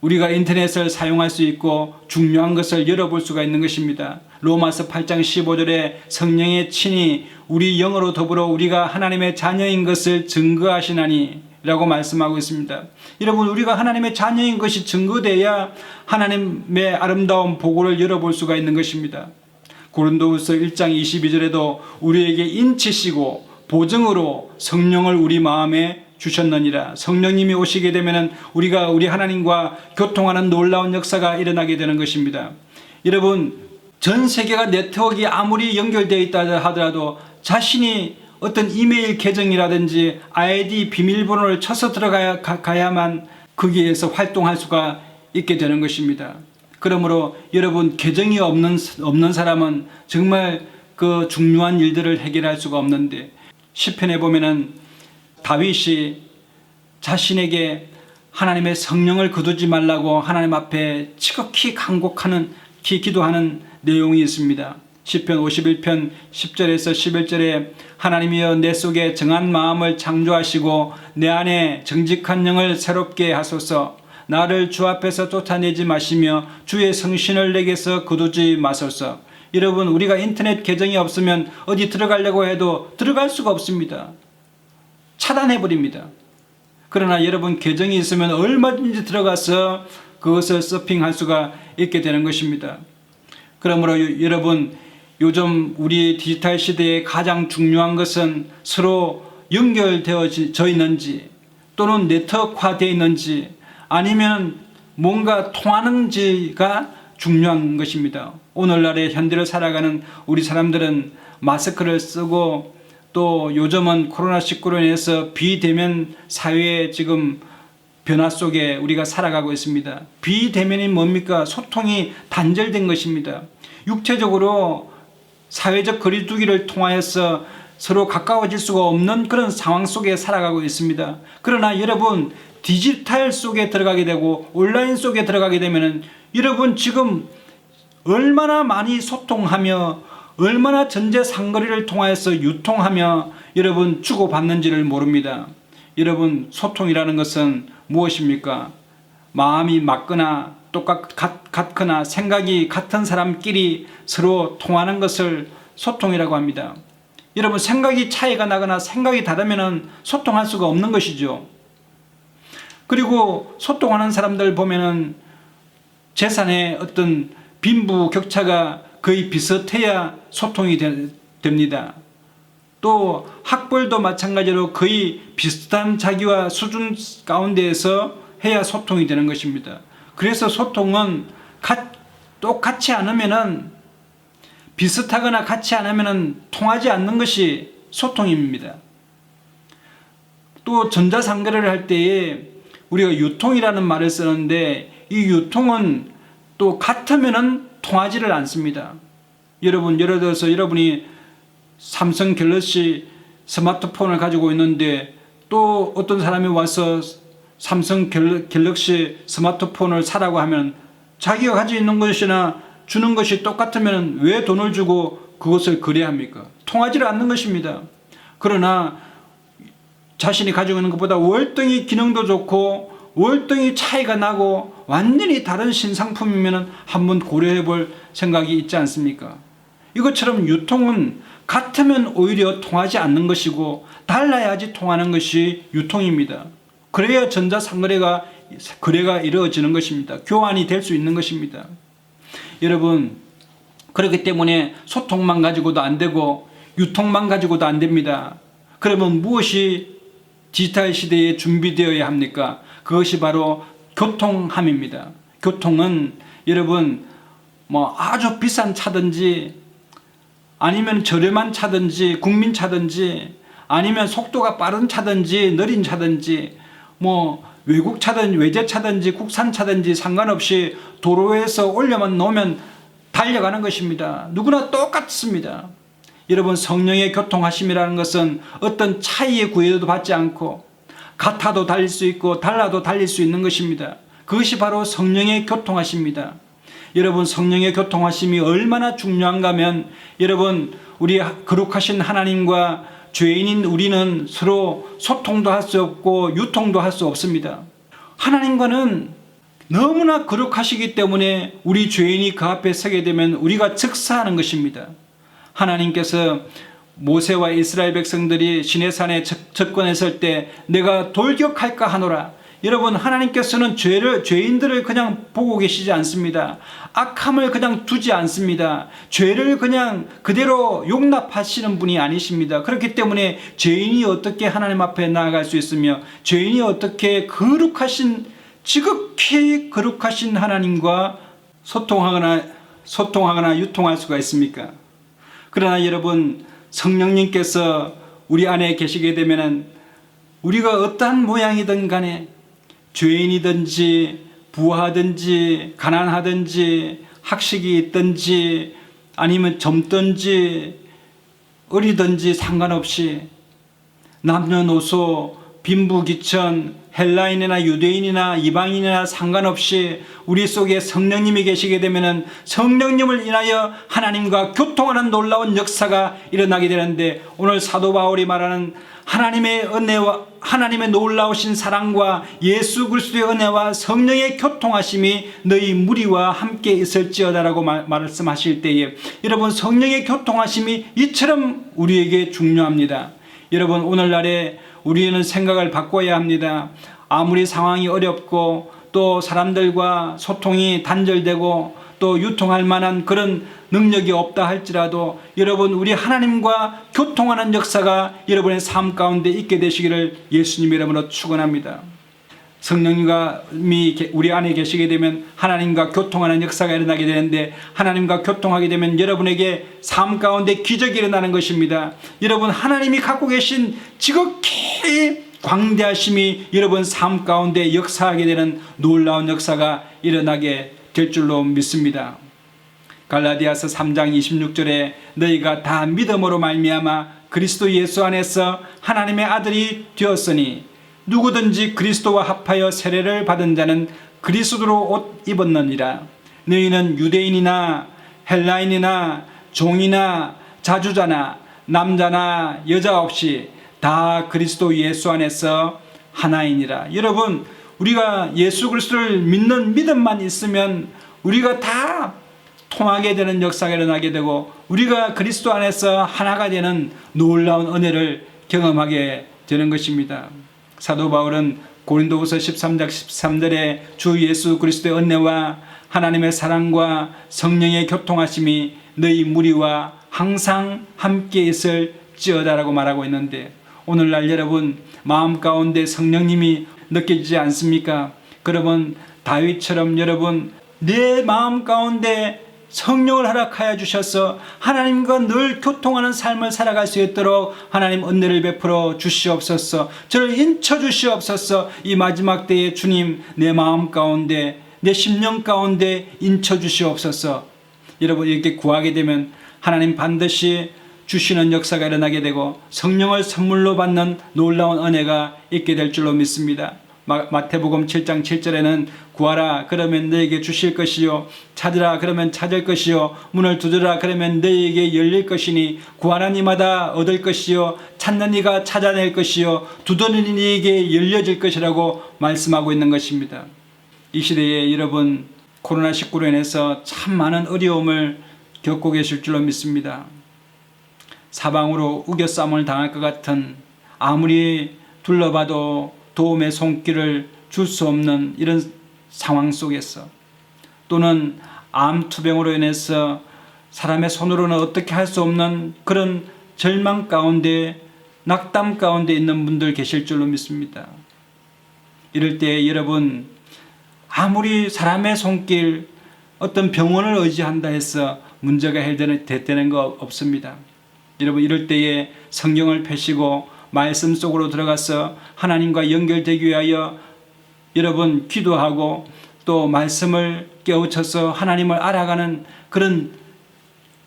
우리가 인터넷을 사용할 수 있고 중요한 것을 열어볼 수가 있는 것입니다. 로마서 8장 15절에 성령의 친히 우리 영으로 더불어 우리가 하나님의 자녀인 것을 증거하시나니 라고 말씀하고 있습니다. 여러분, 우리가 하나님의 자녀인 것이 증거돼야 하나님의 아름다운 보고를 열어볼 수가 있는 것입니다. 고린도후서 1장 22절에도 우리에게 인치시고 보증으로 성령을 우리 마음에 주셨느니라. 성령님이 오시게 되면 우리가 우리 하나님과 교통하는 놀라운 역사가 일어나게 되는 것입니다. 여러분, 전 세계가 네트워크가 아무리 연결되어 있다 하더라도 자신이 어떤 이메일 계정이라든지 아이디 비밀번호를 쳐서 들어가야만 거기에서 활동할 수가 있게 되는 것입니다. 그러므로 여러분, 계정이 없는 사람은 정말 그 중요한 일들을 해결할 수가 없는데, 시편에 보면은 다윗이 자신에게 하나님의 성령을 거두지 말라고 하나님 앞에 지극히 간곡하는 기도하는 내용이 있습니다. 시편 51편 10절에서 11절에 하나님이여 내 속에 정한 마음을 창조하시고 내 안에 정직한 영을 새롭게 하소서. 나를 주 앞에서 쫓아내지 마시며 주의 성신을 내게서 거두지 마소서. 여러분, 우리가 인터넷 계정이 없으면 어디 들어가려고 해도 들어갈 수가 없습니다. 차단해버립니다. 그러나 여러분, 계정이 있으면 얼마든지 들어가서 그것을 서핑할 수가 있게 되는 것입니다. 그러므로 여러분, 요즘 우리 디지털 시대에 가장 중요한 것은 서로 연결되어져 있는지 또는 네트워크화되어 있는지 아니면 뭔가 통하는지가 중요한 것입니다. 오늘날의 현대를 살아가는 우리 사람들은 마스크를 쓰고 또 요즘은 코로나19로 인해서 비대면 사회의 지금 변화 속에 우리가 살아가고 있습니다. 비대면이 뭡니까? 소통이 단절된 것입니다. 육체적으로 사회적 거리두기를 통하여서 서로 가까워질 수가 없는 그런 상황 속에 살아가고 있습니다. 그러나 여러분, 디지털 속에 들어가게 되고 온라인 속에 들어가게 되면 여러분 지금 얼마나 많이 소통하며 얼마나 전제상거리를 통하여서 유통하며 여러분 주고받는지를 모릅니다. 여러분, 소통이라는 것은 무엇입니까? 마음이 맞거나 같거나 생각이 같은 사람끼리 서로 통하는 것을 소통이라고 합니다. 여러분, 생각이 차이가 나거나 생각이 다르면 소통할 수가 없는 것이죠. 그리고 소통하는 사람들 보면은 재산의 어떤 빈부격차가 거의 비슷해야 소통이 됩니다. 또 학벌도 마찬가지로 거의 비슷한 자기와 수준 가운데에서 해야 소통이 되는 것입니다. 그래서 소통은 똑같이 않으면은, 비슷하거나 같이 않으면은 통하지 않는 것이 소통입니다. 또 전자상거래를 할 때에 우리가 유통이라는 말을 쓰는데 이 유통은 또 같으면은 통하지를 않습니다. 여러분, 예를 들어서 여러분이 삼성 갤럭시 스마트폰을 가지고 있는데 또 어떤 사람이 와서 삼성 갤럭시 스마트폰을 사라고 하면 자기가 가지고 있는 것이나 주는 것이 똑같으면 왜 돈을 주고 그것을 거래합니까? 통하지 않는 것입니다. 그러나 자신이 가지고 있는 것보다 월등히 기능도 좋고 월등히 차이가 나고 완전히 다른 신상품이면 한번 고려해 볼 생각이 있지 않습니까? 이것처럼 유통은 같으면 오히려 통하지 않는 것이고 달라야지 통하는 것이 유통입니다. 그래야 전자상거래가 이루어지는 것입니다. 교환이 될 수 있는 것입니다. 여러분, 그렇기 때문에 소통만 가지고도 안 되고 유통만 가지고도 안 됩니다. 그러면 무엇이 디지털 시대에 준비되어야 합니까? 그것이 바로 교통함입니다. 교통은 여러분 아주 비싼 차든지 아니면 저렴한 차든지 국민차든지 아니면 속도가 빠른 차든지 느린 차든지 외국 차든지 외제차든지 국산차든지 상관없이 도로에서 올려만 놓으면 달려가는 것입니다. 누구나 똑같습니다. 여러분, 성령의 교통하심이라는 것은 어떤 차이의 구애도 받지 않고 같아도 달릴 수 있고 달라도 달릴 수 있는 것입니다. 그것이 바로 성령의 교통하심입니다. 여러분 성령의 교통하심이 얼마나 중요한가 하면 여러분 우리 거룩하신 하나님과 죄인인 우리는 서로 소통도 할 수 없고 유통도 할 수 없습니다. 하나님과는 너무나 거룩하시기 때문에 우리 죄인이 그 앞에 서게 되면 우리가 즉사하는 것입니다. 하나님께서 모세와 이스라엘 백성들이 시내산에 접근했을 때 내가 돌격할까 하노라. 여러분 하나님께서는 죄인들을 그냥 보고 계시지 않습니다. 악함을 그냥 두지 않습니다. 죄를 그냥 그대로 용납하시는 분이 아니십니다. 그렇기 때문에 죄인이 어떻게 하나님 앞에 나아갈 수 있으며 죄인이 어떻게 지극히 거룩하신 하나님과 소통하거나 유통할 수가 있습니까? 그러나 여러분 성령님께서 우리 안에 계시게 되면 우리가 어떠한 모양이든 간에 죄인이든지 부하든지 가난하든지 학식이 있든지 아니면 젊든지 어리든지 상관없이 남녀노소 빈부귀천 헬라인이나 유대인이나 이방인이나 상관없이 우리 속에 성령님이 계시게 되면 성령님을 인하여 하나님과 교통하는 놀라운 역사가 일어나게 되는데, 오늘 사도 바울이 말하는 하나님의 은혜와 하나님의 놀라우신 사랑과 예수 그리스도의 은혜와 성령의 교통하심이 너희 무리와 함께 있을지어다라고 말씀하실 때에 여러분 성령의 교통하심이 이처럼 우리에게 중요합니다. 여러분 오늘날에 우리는 생각을 바꿔야 합니다. 아무리 상황이 어렵고 또 사람들과 소통이 단절되고 또 유통할 만한 그런 능력이 없다 할지라도 여러분 우리 하나님과 교통하는 역사가 여러분의 삶 가운데 있게 되시기를 예수님 이름으로 축원합니다. 성령님이 우리 안에 계시게 되면 하나님과 교통하는 역사가 일어나게 되는데, 하나님과 교통하게 되면 여러분에게 삶 가운데 기적이 일어나는 것입니다. 여러분 하나님이 갖고 계신 지극히 광대하심이 여러분 삶 가운데 역사하게 되는 놀라운 역사가 일어나게 될 줄로 믿습니다. 갈라디아서 3장 26절에 너희가 다 믿음으로 말미암아 그리스도 예수 안에서 하나님의 아들이 되었으니 누구든지 그리스도와 합하여 세례를 받은 자는 그리스도로 옷 입었느니라. 너희는 유대인이나 헬라인이나 종이나 자주자나 남자나 여자 없이 다 그리스도 예수 안에서 하나이니라. 여러분 우리가 예수 그리스도를 믿는 믿음만 있으면 우리가 다 통하게 되는 역사가 일어나게 되고 우리가 그리스도 안에서 하나가 되는 놀라운 은혜를 경험하게 되는 것입니다. 사도 바울은 고린도후서 13장 13절에 주 예수 그리스도의 은혜와 하나님의 사랑과 성령의 교통하심이 너희 무리와 항상 함께 있을지어다라고 말하고 있는데, 오늘날 여러분 마음 가운데 성령님이 느껴지지 않습니까? 그러면 다윗처럼 여러분 내 마음 가운데 성령을 허락하여 주셔서 하나님과 늘 교통하는 삶을 살아갈 수 있도록 하나님 은혜를 베풀어 주시옵소서. 저를 인쳐 주시옵소서. 이 마지막 때에 주님 내 마음 가운데 내 심령 가운데 인쳐 주시옵소서. 여러분 이렇게 구하게 되면 하나님 반드시 주시는 역사가 일어나게 되고 성령을 선물로 받는 놀라운 은혜가 있게 될 줄로 믿습니다. 마태복음 7장 7절에는 구하라 그러면 너에게 주실 것이요 찾으라 그러면 찾을 것이요 문을 두드라 그러면 너에게 열릴 것이니 구하는 이마다 얻을 것이요 찾는 이가 찾아낼 것이요 두드리는 이에게 열려질 것이라고 말씀하고 있는 것입니다. 이 시대에 여러분 코로나19로 인해서 참 많은 어려움을 겪고 계실 줄로 믿습니다. 사방으로 우겨싸움을 당할 것 같은, 아무리 둘러봐도 도움의 손길을 줄 수 없는 이런 상황 속에서, 또는 암투병으로 인해서 사람의 손으로는 어떻게 할 수 없는 그런 절망 가운데 낙담 가운데 있는 분들 계실 줄로 믿습니다. 이럴 때 여러분 아무리 사람의 손길 어떤 병원을 의지한다 해서 문제가 해결되는 거 없습니다. 여러분 이럴 때에 성경을 펴시고 말씀 속으로 들어가서 하나님과 연결되기 위하여 여러분 기도하고 또 말씀을 깨우쳐서 하나님을 알아가는 그런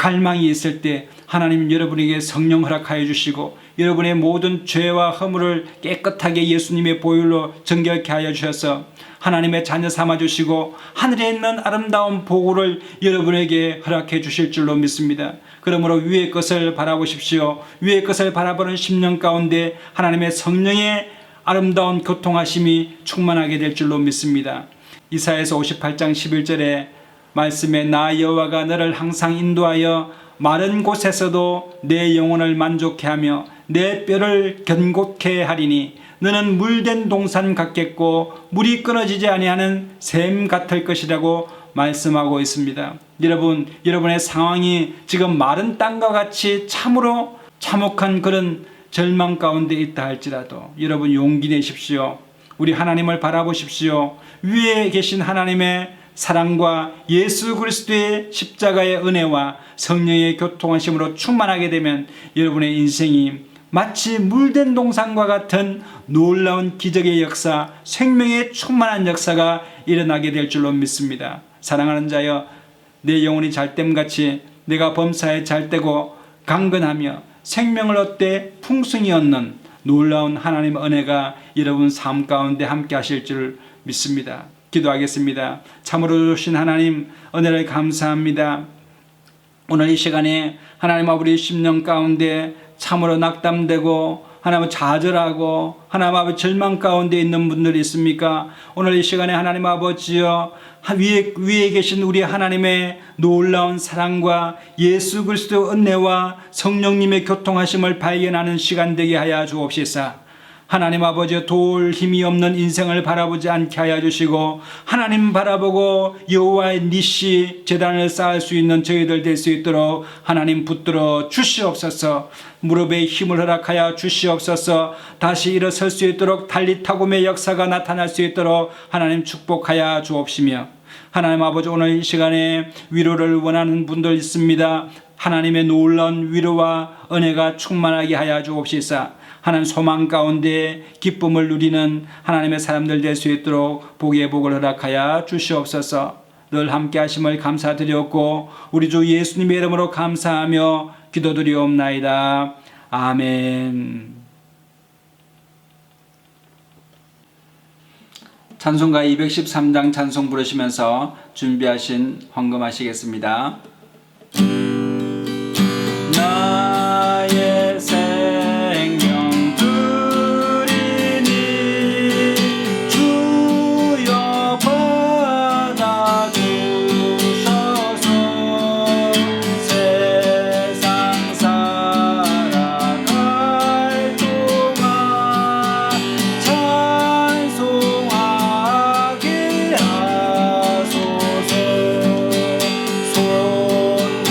갈망이 있을 때 하나님 여러분에게 성령 허락하여 주시고 여러분의 모든 죄와 허물을 깨끗하게 예수님의 보혈로 정결케 하여 주셔서 하나님의 자녀 삼아 주시고 하늘에 있는 아름다운 보고를 여러분에게 허락해 주실 줄로 믿습니다. 그러므로 위의 것을 바라보십시오. 위의 것을 바라보는 심령 가운데 하나님의 성령의 아름다운 교통하심이 충만하게 될 줄로 믿습니다. 이사야서 58장 11절에 말씀에 나 여호와가 너를 항상 인도하여 마른 곳에서도 내 영혼을 만족케 하며 내 뼈를 견고케 하리니 너는 물된 동산 같겠고 물이 끊어지지 아니하는 샘 같을 것이라고 말씀하고 있습니다. 여러분, 여러분의 상황이 지금 마른 땅과 같이 참으로 참혹한 그런 절망 가운데 있다 할지라도 여러분 용기 내십시오. 우리 하나님을 바라보십시오. 위에 계신 하나님의 사랑과 예수 그리스도의 십자가의 은혜와 성령의 교통하심으로 충만하게 되면 여러분의 인생이 마치 물된 동산과 같은 놀라운 기적의 역사, 생명의 충만한 역사가 일어나게 될 줄로 믿습니다. 사랑하는 자여, 내 영혼이 잘됨같이 내가 범사에 잘되고 강건하며 생명을 얻되 풍성히 얻는 놀라운 하나님의 은혜가 여러분 삶 가운데 함께 하실 줄 믿습니다. 기도하겠습니다. 참으로 주신 하나님 은혜를 감사합니다. 오늘 이 시간에 하나님 아버지 심령 가운데 참으로 낙담되고 하나님 좌절하고 하나님 아버지 절망 가운데 있는 분들이 있습니까? 오늘 이 시간에 하나님 아버지여 위에 계신 우리 하나님의 놀라운 사랑과 예수 그리스도 은혜와 성령님의 교통하심을 발견하는 시간 되게 하여 주옵시사. 하나님 아버지 도울 힘이 없는 인생을 바라보지 않게 하여 주시고 하나님 바라보고 여호와의 니시 제단을 쌓을 수 있는 저희들 될 수 있도록 하나님 붙들어 주시옵소서. 무릎에 힘을 허락하여 주시옵소서. 다시 일어설 수 있도록 달리타굼의 역사가 나타날 수 있도록 하나님 축복하여 주옵시며 하나님 아버지 오늘 이 시간에 위로를 원하는 분들 있습니다. 하나님의 놀라운 위로와 은혜가 충만하게 하여 주옵시사. 하나님 소망 가운데 기쁨을 누리는 하나님의 사람들 될 수 있도록 복의 복을 허락하여 주시옵소서. 늘 함께 하심을 감사드렸고 우리 주 예수님의 이름으로 감사하며 기도드리옵나이다. 아멘. 찬송가 213장 찬송 부르시면서 준비하신 헌금하시겠습니다. 나의 생명 드리니 주여 받아주셔서 세상 살아갈 동안 찬송하게 하소서. 손과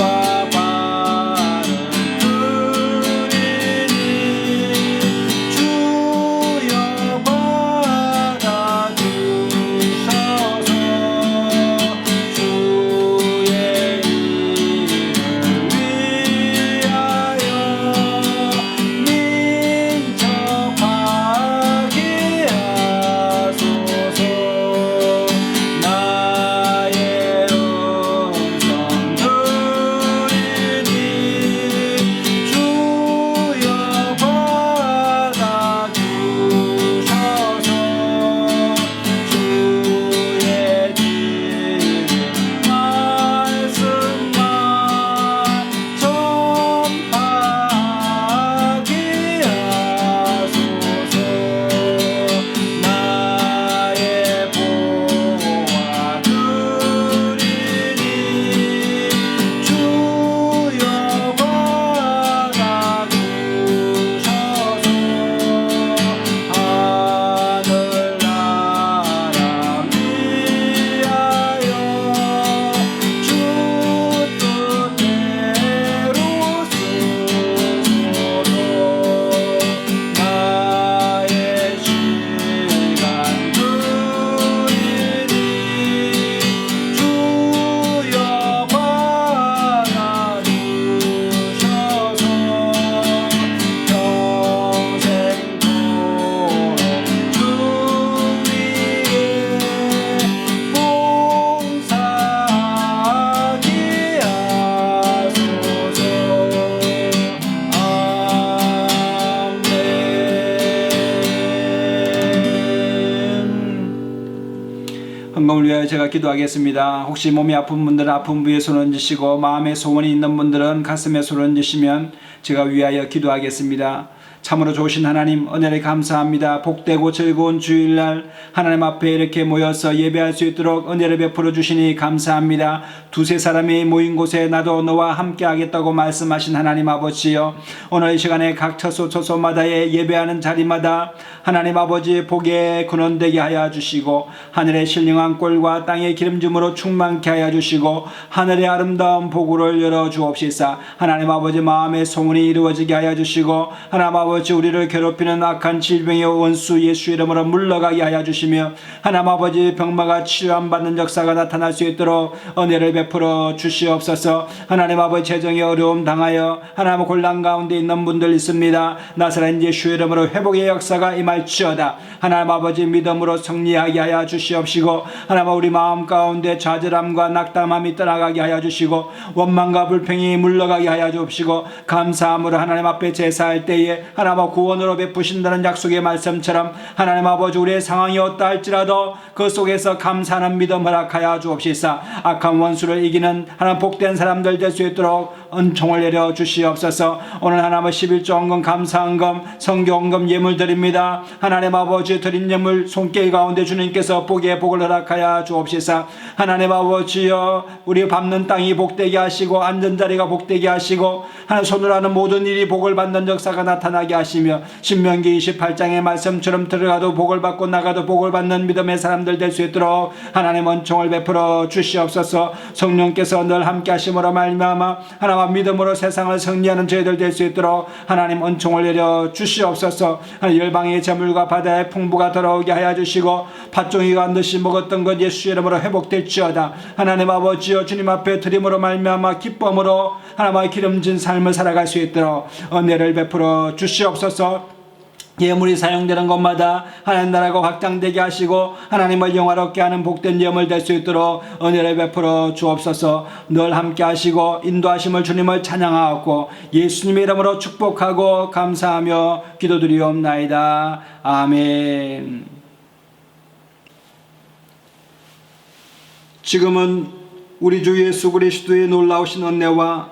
제가 기도하겠습니다. 혹시 몸이 아픈 분들은 아픈 부위에 손을 얹으시고 마음에 소원이 있는 분들은 가슴에 손을 얹으시면 제가 위하여 기도하겠습니다. 참으로 좋으신 하나님, 은혜를 감사합니다. 복되고 즐거운 주일날 하나님 앞에 이렇게 모여서 예배할 수 있도록 은혜를 베풀어 주시니 감사합니다. 두세 사람이 모인 곳에 나도 너와 함께 하겠다고 말씀하신 하나님 아버지여, 오늘 이 시간에 각 처소마다의 예배하는 자리마다 하나님 아버지 복의 근원되게 하여 주시고, 하늘의 신령한 꼴과 땅의 기름짐으로 충만케 하여 주시고, 하늘의 아름다운 복을 열어 주옵시사. 하나님 아버지 마음의 소원이 이루어지게 하여 주시고, 하나님 아버지 우리를 괴롭히는 악한 질병의 원수 예수 이름으로 물러가게 하여 주시며, 하나님 아버지 병마가 치료받는 역사가 나타날 수 있도록 은혜를 베풀어 주시옵소서. 하나님 아버지 재정의 어려움 당하여 하나님 곤란 가운데 있는 분들 있습니다. 나사렛 예수 이름으로 회복의 역사가 임할지어다. 하나님 아버지 믿음으로 승리하게 하여 주시옵시고, 하나님 우리 마음 가운데 좌절함과 낙담함이 떠나가게 하여 주시고, 원망과 불평이 물러가게 하여 주옵시고, 감사함으로 하나님 앞에 제사할 때에 하나님 구원으로 베푸신다는 약속의 말씀처럼 하나님 아버지 우리의 상황이 어떠 할지라도 그 속에서 감사하는 믿음 허락하여 주옵시사. 악한 원수를 이기는 하나님 복된 사람들 될 수 있도록 은총을 내려 주시옵소서. 오늘 하나님 11조 헌금 감사헌금 성경헌금 예물 드립니다. 하나님 아버지 드린 예물 손길 가운데 주님께서 복의 복을 허락하여 주옵시사. 하나님 아버지여, 우리 밟는 땅이 복되게 하시고 앉은 자리가 복되게 하시고 하나님 손으로 하는 모든 일이 복을 받는 역사가 나타나게 하시며, 신명기 28장의 말씀처럼 들어가도 복을 받고 나가도 복을 받는 믿음의 사람들 될 수 있도록 하나님 은총을 베풀어 주시옵소서. 성령께서 늘 함께 하심으로 말미암아 하나님 믿음으로 세상을 승리하는 저희들 될 수 있도록 하나님 은총을 내려 주시옵소서. 열방의 재물과 바다의 풍부가 돌아오게 하여 주시고, 팥종이가 늦시 먹었던 것 예수 이름으로 회복될지어다. 하나님 아버지여, 주님 앞에 드림으로 말미암아 기쁨으로 하나님의 기름진 삶을 살아갈 수 있도록 은혜를 베풀어 주시옵소서. 예물이 사용되는 곳마다 하나님 나라가 확장되게 하시고 하나님을 영화롭게 하는 복된 예물 될 수 있도록 은혜를 베풀어 주옵소서. 늘 함께 하시고 인도하심을 주님을 찬양하옵고 예수님의 이름으로 축복하고 감사하며 기도드리옵나이다. 아멘. 지금은 우리 주 예수 그리스도의 놀라우신 은혜와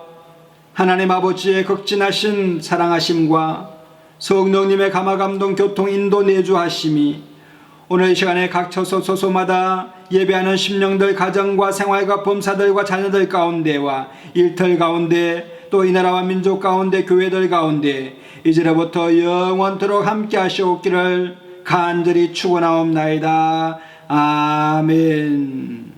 하나님 아버지의 극진하신 사랑하심과 성령님의 감화감동 교통 인도 내주하심이 오늘 이 시간에 각 처소마다 예배하는 심령들 가정과 생활과 범사들과 자녀들 가운데와 일터 가운데 또 이 나라와 민족 가운데 교회들 가운데 이제로부터 영원토록 함께 하시옵기를 간절히 축원하옵나이다. 아멘.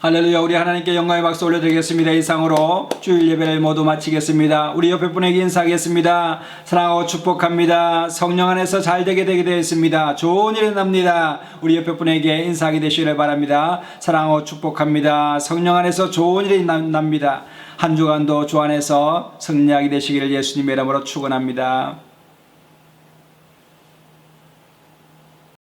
할렐루야. 우리 하나님께 영광의 박수 올려드리겠습니다. 이상으로 주일 예배를 모두 마치겠습니다. 우리 옆에 분에게 인사하겠습니다. 사랑하고 축복합니다. 성령 안에서 잘되게 되게 되었습니다. 좋은 일이 납니다. 우리 옆에 분에게 인사하게 되시기를 바랍니다. 사랑하고 축복합니다. 성령 안에서 좋은 일이 납니다. 한 주간도 주 안에서 승리하게 되시기를 예수님의 이름으로 축원합니다.